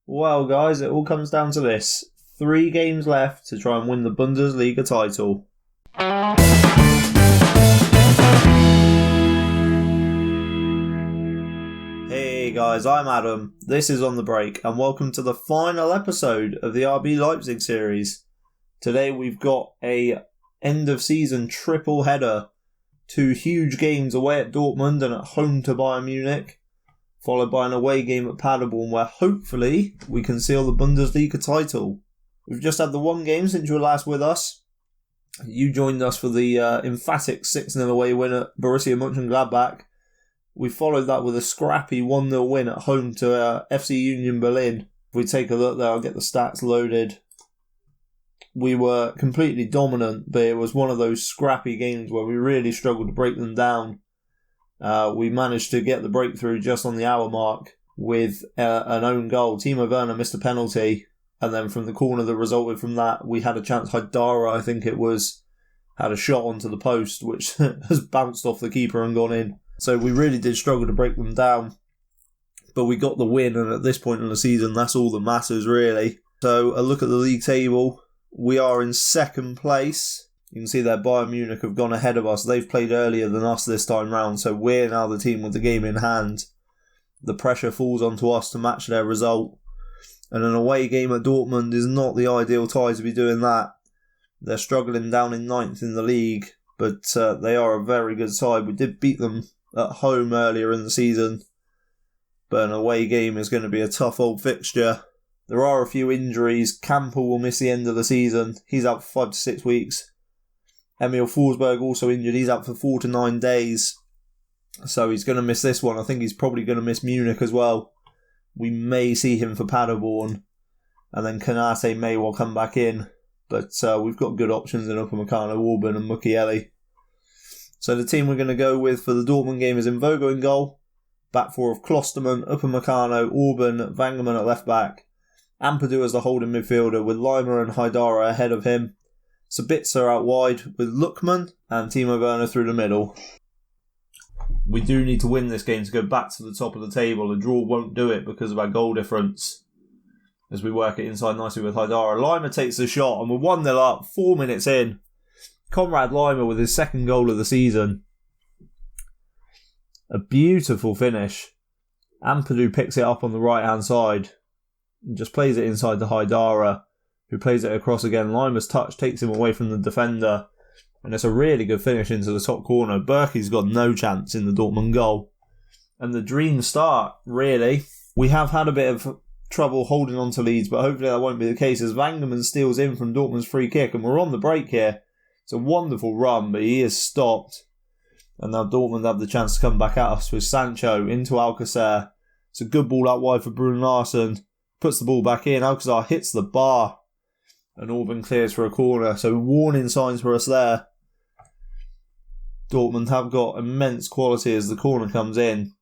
Well, guys, it all comes down to this. 3 games left to try and win the Bundesliga title. Hey guys, I'm Adam. This is On The Break, and welcome to the final episode of the RB Leipzig series. Today we've got a end-of-season triple header. 2 huge games away at Dortmund and at home to Bayern Munich, followed by an away game at Paderborn where hopefully we can seal the Bundesliga title. We've just had the one game since you were last with us. You joined us for the emphatic 6-0 away win at Borussia Mönchengladbach. We followed that with a scrappy 1-0 win at home to FC Union Berlin. If we take a look there, I'll get the stats loaded. We were completely dominant, but it was one of those scrappy games where we really struggled to break them down. We managed to get the breakthrough just on the hour mark with an own goal. Timo Werner missed a penalty, and then from the corner that resulted from that, we had a chance. Haidara, I think it was, had a shot onto the post, which has bounced off the keeper and gone in. So we really did struggle to break them down, but we got the win, and at this point in the season, that's all that matters, really. So a look at the league table. We are in second place. You can see that Bayern Munich have gone ahead of us. They've played earlier than us this time round, so we're now the team with the game in hand. The pressure falls onto us to match their result. And an away game at Dortmund is not the ideal tie to be doing that. They're struggling down in 9th in the league, but they are a very good side. We did beat them at home earlier in the season, but an away game is going to be a tough old fixture. There are a few injuries. Campbell will miss the end of the season. He's out for 5 to 6 weeks. Emil Forsberg also injured. He's out for 4 to 9 days. So he's going to miss this one. I think he's probably going to miss Munich as well. We may see him for Paderborn. And then Kanate may well come back in. But we've got good options in Upamecano, Orban and Mukiele. So the team we're going to go with for the Dortmund game is Mvogo in goal. Back 4 of Klostermann, Upamecano, Orban, Vangerman at left back. Ampadu as the holding midfielder with Lima and Haidara ahead of him. Sabitzer out wide with Lookman and Timo Werner through the middle. We do need to win this game to go back to the top of the table. A draw won't do it because of our goal difference as we work it inside nicely with Haidara. Lima takes the shot and we're 1-0 up, 4 minutes in. Conrad Lima with his second goal of the season. A beautiful finish. Ampadu picks it up on the right hand side and just plays it inside to Haidara, who plays it across again. Lima's touch takes him away from the defender, and it's a really good finish into the top corner. Berkey's got no chance in the Dortmund goal. And the dream start, really. We have had a bit of trouble holding on to leads, but hopefully that won't be the case as Vangerman steals in from Dortmund's free kick, and we're on the break here. It's a wonderful run, but he is stopped. And now Dortmund have the chance to come back at us with Sancho into Alcacer. It's a good ball out wide for Bruno Larsen. Puts the ball back in. Alcacer hits the bar. And Orban clears for a corner. So warning signs for us there. Dortmund have got immense quality as the corner comes in.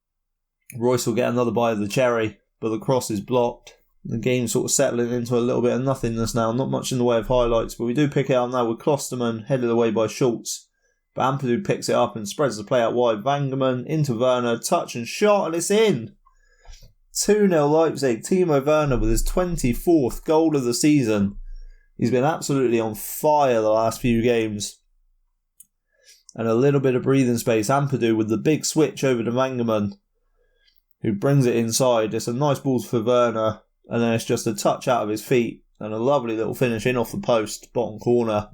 Royce will get another bite of the cherry, but the cross is blocked. The game's sort of settling into a little bit of nothingness now. Not much in the way of highlights, but we do pick it up now with Klostermann headed away by Schultz. But Ampadu picks it up and spreads the play out wide. Vangerman into Werner. Touch and shot, and it's in. 2-0 Leipzig. Timo Werner with his 24th goal of the season. He's been absolutely on fire the last few games. And a little bit of breathing space. Ampadu with the big switch over to Vangerman, who brings it inside. It's a nice ball for Werner. And then it's just a touch out of his feet. And a lovely little finish in off the post. Bottom corner.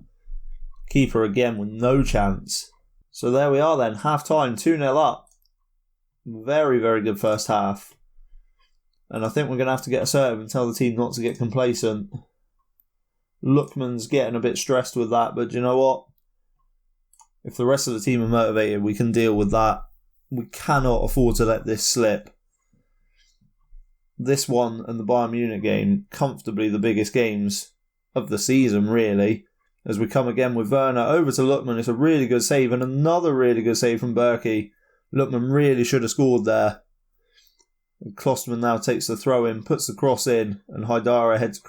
Keeper again with no chance. So there we are then. Half time. 2-0 up. Very, very good first half. And I think we're going to have to get assertive and tell the team not to get complacent. Lookman's getting a bit stressed with that, but you know what? If the rest of the team are motivated, we can deal with that. We cannot afford to let this slip. This one and the Bayern Munich game, comfortably the biggest games of the season, really. As we come again with Werner over to Lookman. It's a really good save and another really good save from Berkey. Lookman really should have scored there. Klostermann now takes the throw in, puts the cross in, and Haidara heads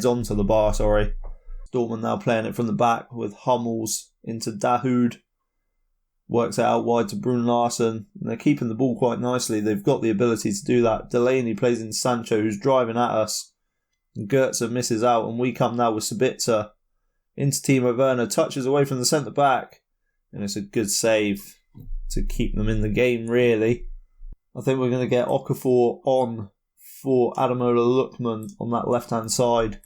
onto the bar. Dortmund now playing it from the back with Hummels into Dahoud. works it out wide to Brun Larsen. And they're keeping the ball quite nicely. They've got the ability to do that. Delaney plays in Sancho, who's driving at us. And Goetze misses out, and we come now with Sabitzer into Timo Werner, touches away from the centre-back. And it's a good save to keep them in the game, really. I think we're going to get Okafor on for Ademola Lookman on that left-hand side.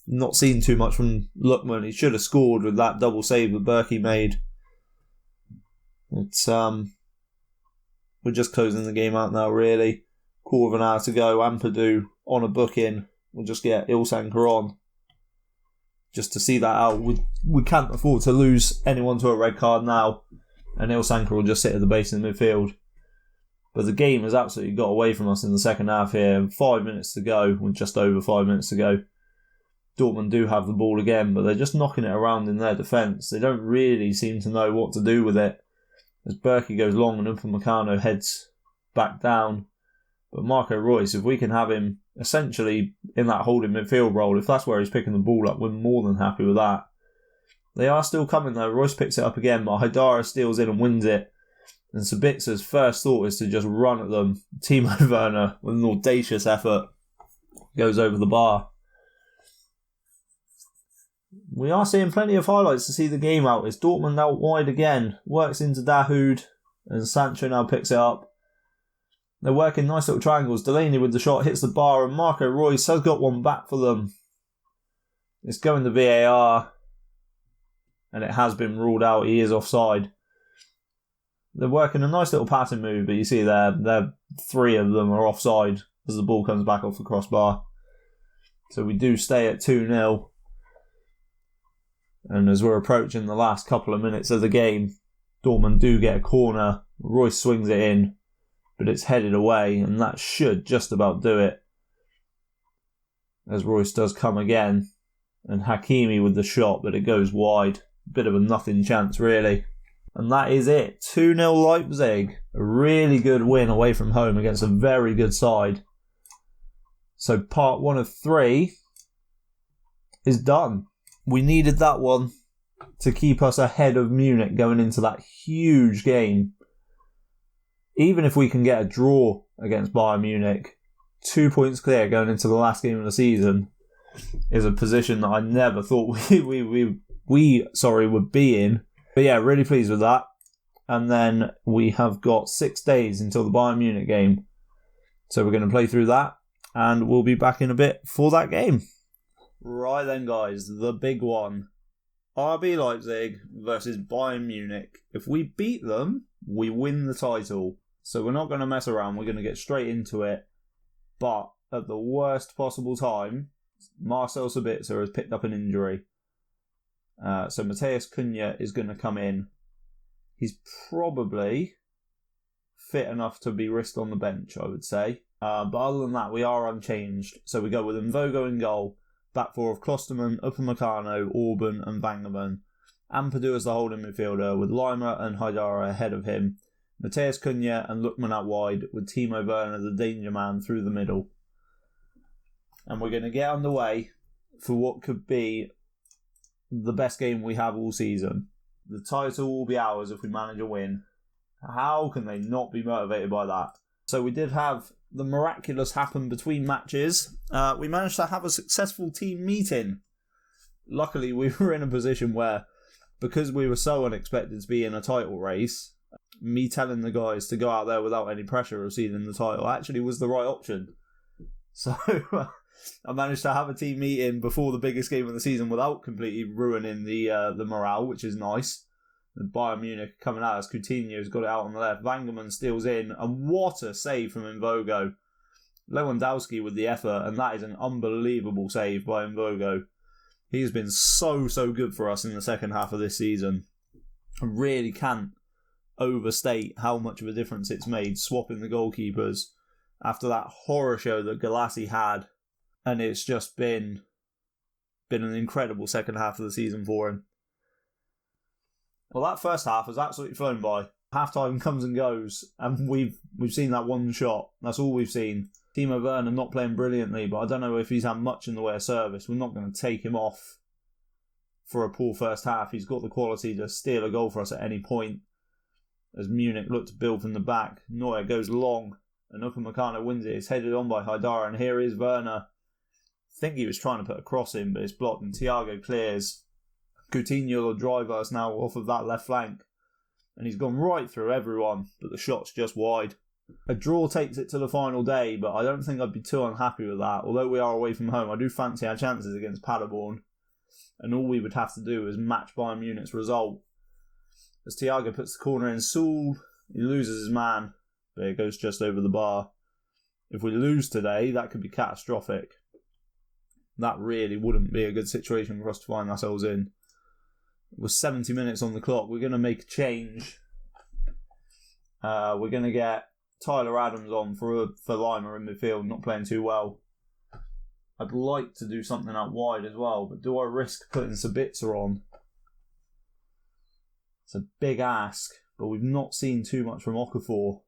Not seen too much from Lookman. He should have scored with that double save that Berkey made. It's we're just closing the game out now, really. Quarter of an hour to go. Ampadu on a booking. We'll just get Ilsanker on just to see that out. We can't afford to lose anyone to a red card now, and Ilsanker will just sit at the base in the midfield. But the game has absolutely got away from us in the second half here. 5 minutes to go, with just over 5 minutes to go. Dortmund do have the ball again, but they're just knocking it around in their defence. They don't really seem to know what to do with it. As Berkey goes long and Upamecano heads back down. But Marco Reus, if we can have him essentially in that holding midfield role, if that's where he's picking the ball up, we're more than happy with that. They are still coming though. Reus picks it up again, but Haidara steals in and wins it. And Sabitzer's first thought is to just run at them. Timo Werner, with an audacious effort, goes over the bar. We are seeing plenty of highlights to see the game out. It's Dortmund out wide again. Works into Dahoud, and Sancho now picks it up. They're working nice little triangles. Delaney with the shot hits the bar, and Marco Reus has got one back for them. It's going to VAR, and it has been ruled out. He is offside. They're working a nice little passing move, but you see there, three of them are offside as the ball comes back off the crossbar. So we do stay at 2-0. And as we're approaching the last couple of minutes of the game, Dortmund do get a corner. Reus swings it in, but it's headed away, and that should just about do it. As Reus does come again, and Hakimi with the shot, but it goes wide. Bit of a nothing chance, really. And that is it. 2-0 Leipzig. A really good win away from home against a very good side. So part 1 of 3 is done. We needed that one to keep us ahead of Munich going into that huge game. Even if we can get a draw against Bayern Munich, 2 points clear going into the last game of the season is a position that I never thought we would be in. But yeah, really pleased with that. And then we have got 6 days until the Bayern Munich game. So we're going to play through that, and we'll be back in a bit for that game. Right then, guys, the big one. RB Leipzig versus Bayern Munich. If we beat them, we win the title. So we're not going to mess around. We're going to get straight into it. But at the worst possible time, Marcel Sabitzer has picked up an injury. So Matheus Cunha is going to come in. He's probably fit enough to be risked on the bench, I would say. But other than that, we are unchanged. So we go with Mvogo in goal. Back four of Klosterman, Upamecano, Orban and Vangerman. Ampadu as the holding midfielder with Lima and Haidara ahead of him. Matheus Cunha and Lookman out wide with Timo Werner the danger man through the middle. And we're going to get underway for what could be the best game we have all season. The title will be ours if we manage a win. How can they not be motivated by that? So we did have the miraculous happen between matches. We managed to have a successful team meeting. Luckily, we were in a position where, because we were so unexpected to be in a title race, me telling the guys to go out there without any pressure of seeing the title actually was the right option. So I managed to have a team meeting before the biggest game of the season without completely ruining the morale, which is nice. And Bayern Munich coming out as Coutinho's got it out on the left. Vangerman steals in, and what a save from Mvogo. Lewandowski with the effort, and that is an unbelievable save by Mvogo. He's been so good for us in the second half of this season. I really can't overstate how much of a difference it's made swapping the goalkeepers after that horror show that Galassi had. And it's just been an incredible second half of the season for him. Well, that first half has absolutely flown by. Half-time comes and goes, and we've seen that one shot. That's all we've seen. Timo Werner not playing brilliantly, but I don't know if he's had much in the way of service. We're not going to take him off for a poor first half. He's got the quality to steal a goal for us at any point. as Munich look to build from the back. Neuer goes long, and Upamecano wins it. It's headed on by Haidara, and here is Werner. I think he was trying to put a cross in, but it's blocked, and Thiago clears. Coutinho will drive us now off of that left flank, and he's gone right through everyone, but the shot's just wide. A draw takes it to the final day, but I don't think I'd be too unhappy with that. Although we are away from home, I do fancy our chances against Paderborn, and all we would have to do is match Bayern Munich's result. As Thiago puts the corner in, Saul, he loses his man, but it goes just over the bar. If we lose today, that could be catastrophic. That really wouldn't be a good situation for us to find ourselves in. With 70 minutes on the clock, we're going to make a change. We're going to get Tyler Adams on for Lima in midfield, not playing too well. I'd like to do something out wide as well, but do I risk putting Sabitzer on? It's a big ask, but we've not seen too much from Okafor.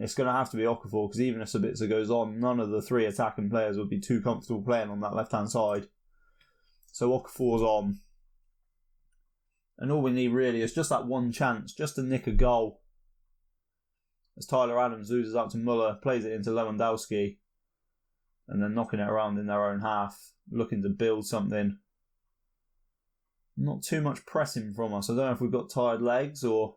It's going to have to be Okafor, because even if Sabitzer goes on, none of the three attacking players would be too comfortable playing on that left-hand side. So Okafor's on. And all we need really is just that one chance, just to nick a goal. As Tyler Adams loses out to Muller, plays it into Lewandowski, and then knocking it around in their own half, looking to build something. Not too much pressing from us. I don't know if we've got tired legs or...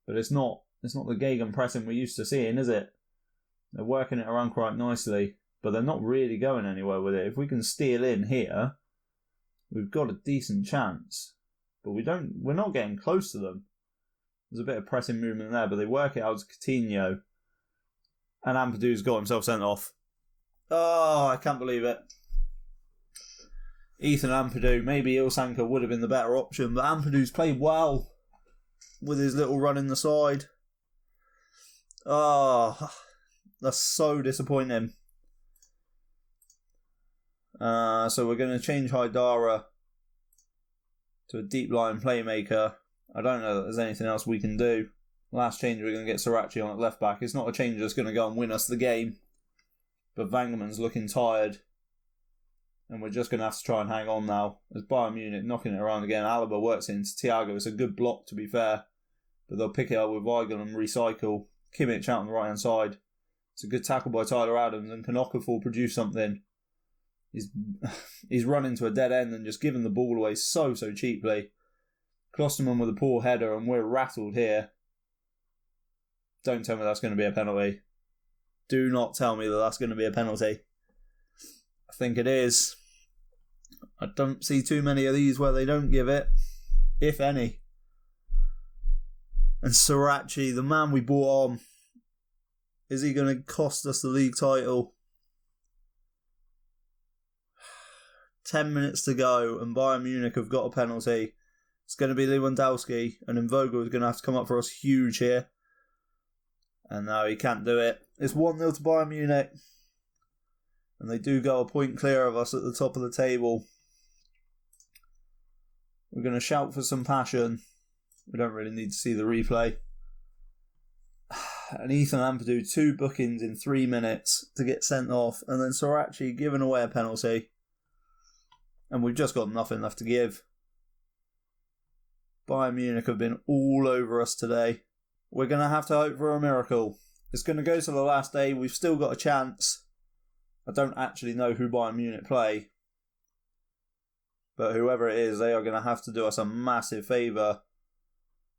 But it's not the Gegen pressing we're used to seeing, is it? They're working it around quite nicely, but they're not really going anywhere with it. If we can steal in here, we've got a decent chance. But we're not getting close to them. There's a bit of pressing movement there, but they work it out to Coutinho. And Ampadu's got himself sent off. Oh, I can't believe it. Ethan Ampadu, maybe Ilsanker would have been the better option, but Ampadu's played well with his little run in the side. Oh, that's so disappointing. So we're going to change Haidara to a deep line playmaker. I don't know that there's anything else we can do. Last change, we're going to get Srirachi on at left back. It's not a change that's going to go and win us the game, but Vangerman's looking tired. And we're just going to have to try and hang on now. As Bayern Munich knocking it around again. Alaba works into Thiago. It's a good block, to be fair. But they'll pick it up with Weigl and recycle. Kimmich out on the right-hand side. It's a good tackle by Tyler Adams. And can Okafor produce something? He's run into a dead end and just given the ball away so cheaply. Klosterman with a poor header, and we're rattled here. Don't tell me that's going to be a penalty. Do not tell me that that's going to be a penalty. I think it is. I don't see too many of these where they don't give it, if any. And Srirachi, the man we bought on, is he going to cost us the league title? 10 minutes to go, and Bayern Munich have got a penalty. It's going to be Lewandowski, and then Vogel is going to have to come up for us huge here. And no, he can't do it. It's 1-0 to Bayern Munich. And they do go a point clear of us at the top of the table. We're going to shout for some passion. We don't really need to see the replay. And Ethan Ampadu, 2 bookings in 3 minutes to get sent off. And then Srirachi giving away a penalty. And we've just got nothing left to give. Bayern Munich have been all over us today. We're going to have to hope for a miracle. It's going to go to the last day. We've still got a chance. I don't actually know who Bayern Munich play. But whoever it is, they are going to have to do us a massive favour.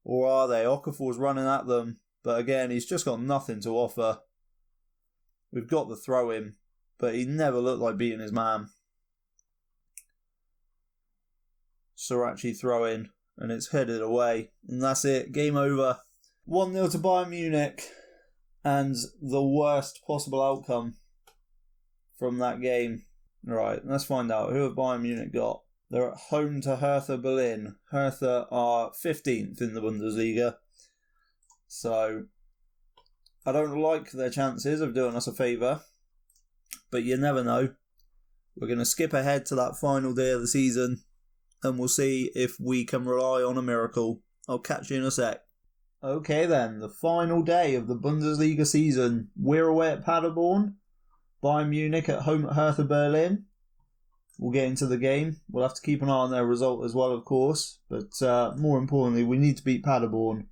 Or are they? Okafor's running at them. But again, he's just got nothing to offer. We've got the throw-in. But he never looked like beating his man. Srirachi throw-in. And it's headed away. And that's it. Game over. 1-0 to Bayern Munich. And the worst possible outcome from that game. Right, let's find out. Who have Bayern Munich got? They're at home to Hertha Berlin. Hertha are 15th in the Bundesliga. So, I don't like their chances of doing us a favour. But you never know. We're going to skip ahead to that final day of the season. And we'll see if we can rely on a miracle. I'll catch you in a sec. Okay then, the final day of the Bundesliga season. We're away at Paderborn. Bayern Munich at home at Hertha Berlin. we'll get into the game. We'll have to keep an eye on their result as well, of course. But more importantly, we need to beat Paderborn.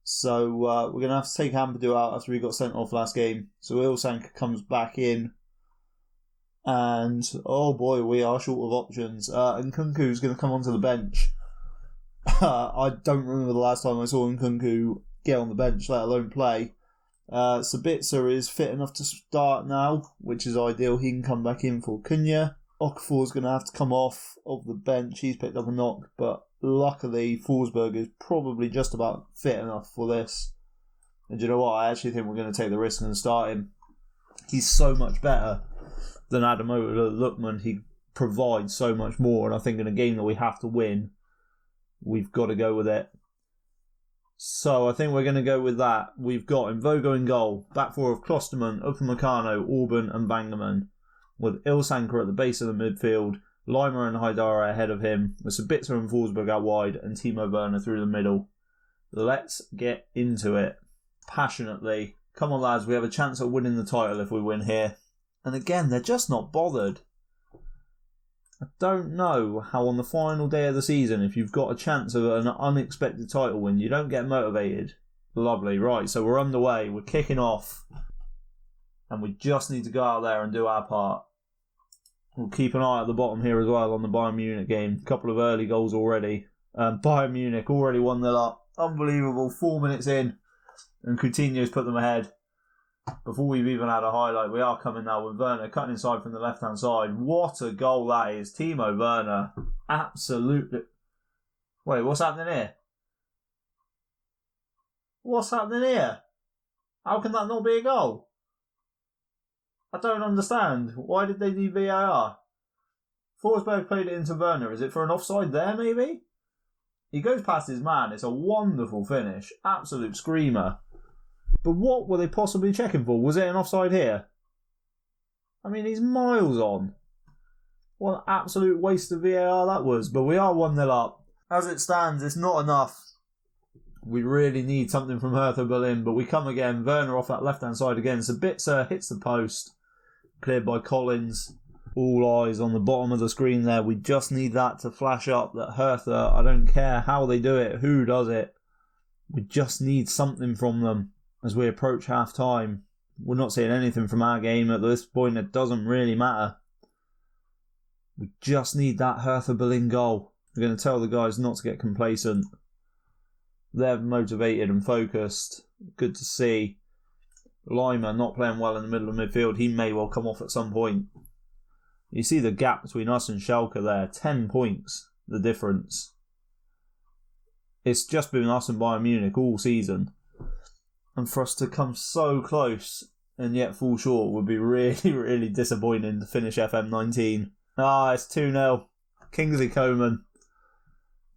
So we're going to have to take Ampadu out after he got sent off last game. So Ilsank comes back in. And, oh boy, we are short of options. And Nkunku's going to come onto the bench. I don't remember the last time I saw Nkunku get on the bench, let alone play. Sabitzer is fit enough to start now, which is ideal. He can come back in for Cunha. Okafor's going to have to come off of the bench. He's picked up a knock, but luckily Forsberg is probably just about fit enough for this. And do you know what? I actually think we're going to take the risk and start him. He's so much better than Adamola Lookman. He provides so much more, and I think in a game that we have to win, we've got to go with it. So I think we're going to go with that. We've got Mvogo in goal, back four of Klosterman, Upamecano, Orban and Bangerman, with Ilsanker at the base of the midfield, Lima and Haidara ahead of him, with Sabitzer and Forsberg out wide, and Timo Werner through the middle. Let's get into it passionately. Come on lads, we have a chance at winning the title if we win here. And again, they're just not bothered. I don't know how on the final day of the season, if you've got a chance of an unexpected title win, you don't get motivated. Lovely, right, so we're underway, we're kicking off, and we just need to go out there and do our part. We'll keep an eye at the bottom here as well on the Bayern Munich game. A couple of early goals already. Bayern Munich already 1-0 up. Unbelievable, 4 minutes in, and Coutinho's put them ahead. Before we've even had a highlight, we are coming now with Werner cutting inside from the left-hand side. What a goal that is. Timo Werner. Absolutely. Wait, what's happening here? What's happening here? How can that not be a goal? I don't understand. Why did they do VAR? Forsberg played it into Werner. Is it for an offside there, maybe? He goes past his man. It's a wonderful finish. Absolute screamer. But what were they possibly checking for? Was it an offside here? I mean, he's miles on. What an absolute waste of VAR that was. But we are 1-0 up. As it stands, it's not enough. We really need something from Hertha Berlin. But we come again. Werner off that left-hand side again. Sabitzer hits the post. Cleared by Collins. All eyes on the bottom of the screen there. We just need that to flash up that Hertha, I don't care how they do it, who does it. We just need something from them. As we approach half-time, we're not seeing anything from our game at this point. It doesn't really matter. We just need that Hertha Berlin goal. We're going to tell the guys not to get complacent. They're motivated and focused. Good to see. Lima not playing well in the middle of midfield. He may well come off at some point. You see the gap between us and Schalke there. 10 points, the difference. It's just been us and Bayern Munich all season. And for us to come so close and yet fall short would be really, really disappointing to finish FM19. It's 2-0. Kingsley Coman.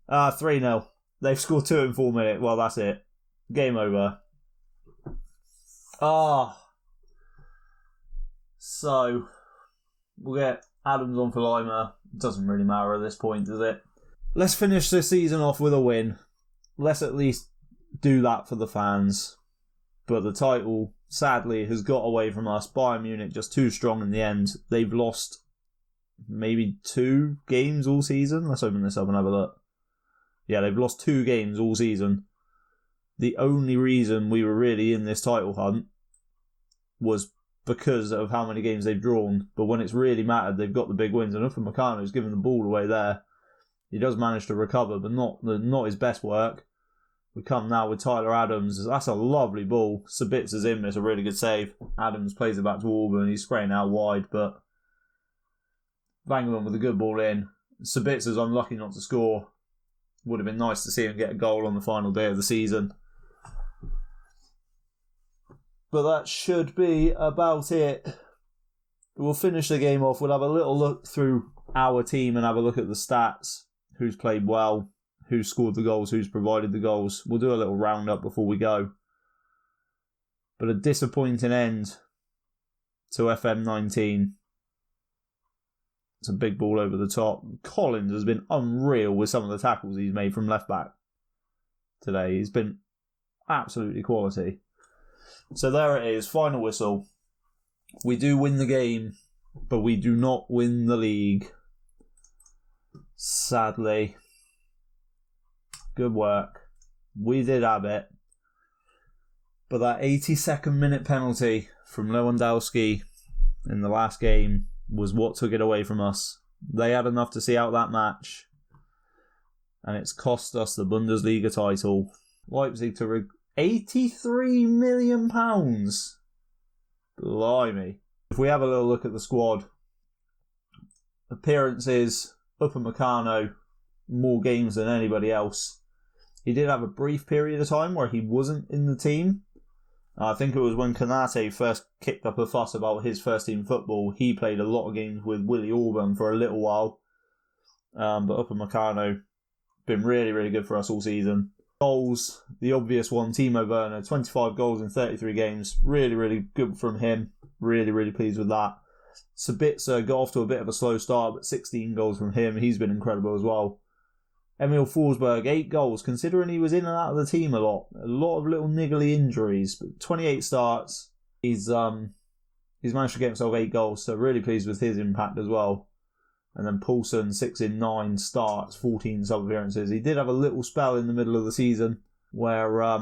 3-0. They've scored 2 in 4 minutes. Well, that's it. Game over. So, we'll get Adams on for Lima. Doesn't really matter at this point, does it? Let's finish this season off with a win. Let's at least do that for the fans. But the title, sadly, has got away from us. Bayern Munich just too strong in the end. They've lost maybe 2 games all season. Let's open this up and have a look. Yeah, they've lost 2 games all season. The only reason we were really in this title hunt was because of how many games they've drawn. But when it's really mattered, they've got the big wins. And Upamecano's given the ball away there. He does manage to recover, but not his best work. We come now with Tyler Adams. That's a lovely ball. Sabitzer's in. It's a really good save. Adams plays it back to Orban. He's spraying out wide, but Vangerman with a good ball in. Sabitzer's unlucky not to score. Would have been nice to see him get a goal on the final day of the season. But that should be about it. We'll finish the game off. We'll have a little look through our team and have a look at the stats. Who's played well, who's scored the goals, who's provided the goals. We'll do a little roundup before we go. But a disappointing end to FM19. It's a big ball over the top. Collins has been unreal with some of the tackles he's made from left back today. He's been absolutely quality. So there it is, final whistle. We do win the game, but we do not win the league. Sadly, good work. We did have it. But that 82nd minute penalty from Lewandowski in the last game was what took it away from us. They had enough to see out that match. And it's cost us the Bundesliga title. Leipzig to £83 million. Blimey. If we have a little look at the squad, appearances, Upamecano, more games than anybody else. He did have a brief period of time where he wasn't in the team. I think it was when Konate first kicked up a fuss about his first team football. He played a lot of games with Willy Orban for a little while. But Upamecano been really, really good for us all season. Goals, the obvious one, Timo Werner, 25 goals in 33 games. Really, really good from him. Really, really pleased with that. Sabitzer got off to a bit of a slow start, but 16 goals from him. He's been incredible as well. Emil Forsberg, 8 goals, considering he was in and out of the team a lot. A lot of little niggly injuries, but 28 starts. He's managed to get himself 8 goals, so really pleased with his impact as well. And then Poulsen, 6 in 9 starts, 14 sub-appearances. He did have a little spell in the middle of the season where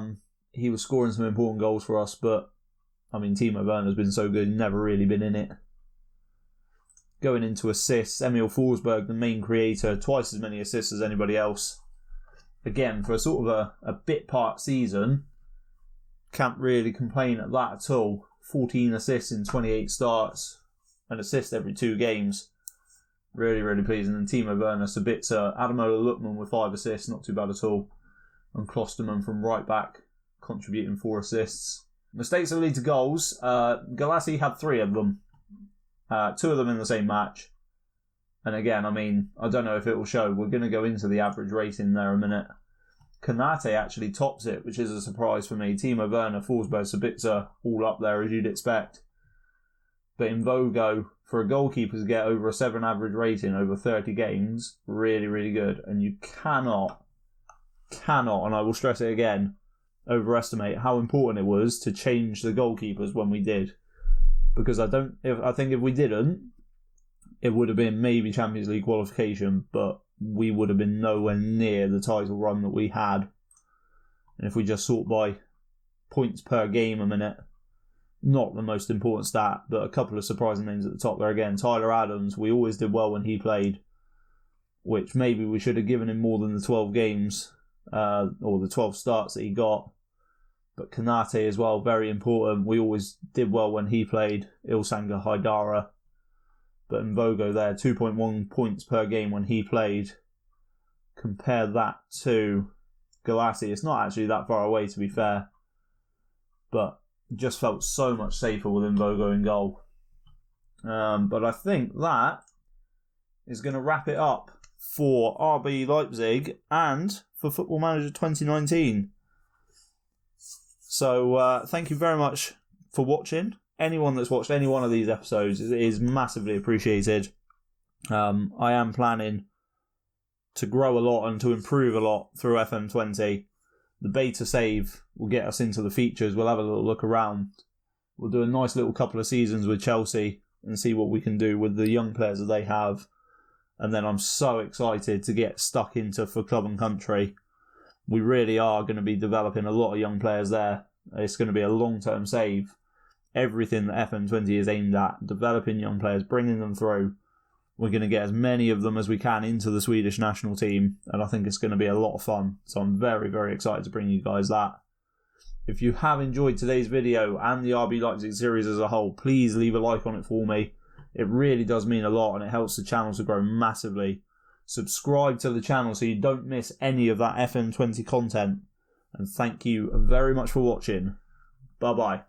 he was scoring some important goals for us, but I mean, Timo Werner's been so good, never really been in it. Going into assists, Emil Forsberg, the main creator, twice as many assists as anybody else. Again, for a sort of a bit part season, can't really complain at that at all. 14 assists in 28 starts, an assist every 2 games. Really, really pleasing. And Timo Werner, Sabitzer, Ademola Lookman with 5 assists, not too bad at all. And Klosterman from right back, contributing 4 assists. Mistakes that lead to goals. Galassi had 3 of them. 2 of them in the same match. And again, I mean, I don't know if it will show. We're going to go into the average rating there in a minute. Konate actually tops it, which is a surprise for me. Timo Werner, Forsberg, Sabitzer, all up there as you'd expect. But in Vogo, for a goalkeeper to get over a 7 average rating over 30 games, really, really good. And you cannot, and I will stress it again, overestimate how important it was to change the goalkeepers when we did. Because I think if we didn't, it would have been maybe Champions League qualification, but we would have been nowhere near the title run that we had. And if we just sort by points per game a minute, not the most important stat, but a couple of surprising names at the top there again. Tyler Adams, we always did well when he played, which maybe we should have given him more than the 12 games, or the 12 starts that he got. But Konate as well, very important. We always did well when he played. Ilsangar Haidara. But in Vogo there, 2.1 points per game when he played. Compare that to Galassi. It's not actually that far away, to be fair. But just felt so much safer with Vogo in goal. But I think that is going to wrap it up for RB Leipzig and for Football Manager 2019. So thank you very much for watching. Anyone that's watched any one of these episodes is massively appreciated. I am planning to grow a lot and to improve a lot through FM20. The beta save will get us into the features. We'll have a little look around. We'll do a nice little couple of seasons with Chelsea and see what we can do with the young players that they have. And then I'm so excited to get stuck into for club and country. We really are going to be developing a lot of young players there. It's going to be a long-term save. Everything that FM20 is aimed at, developing young players, bringing them through. We're going to get as many of them as we can into the Swedish national team, and I think it's going to be a lot of fun. So I'm very, very excited to bring you guys that. If you have enjoyed today's video and the RB Leipzig series as a whole, please leave a like on it for me. It really does mean a lot, and it helps the channel to grow massively. Subscribe to the channel so you don't miss any of that FM20 content. And thank you very much for watching. Bye-bye.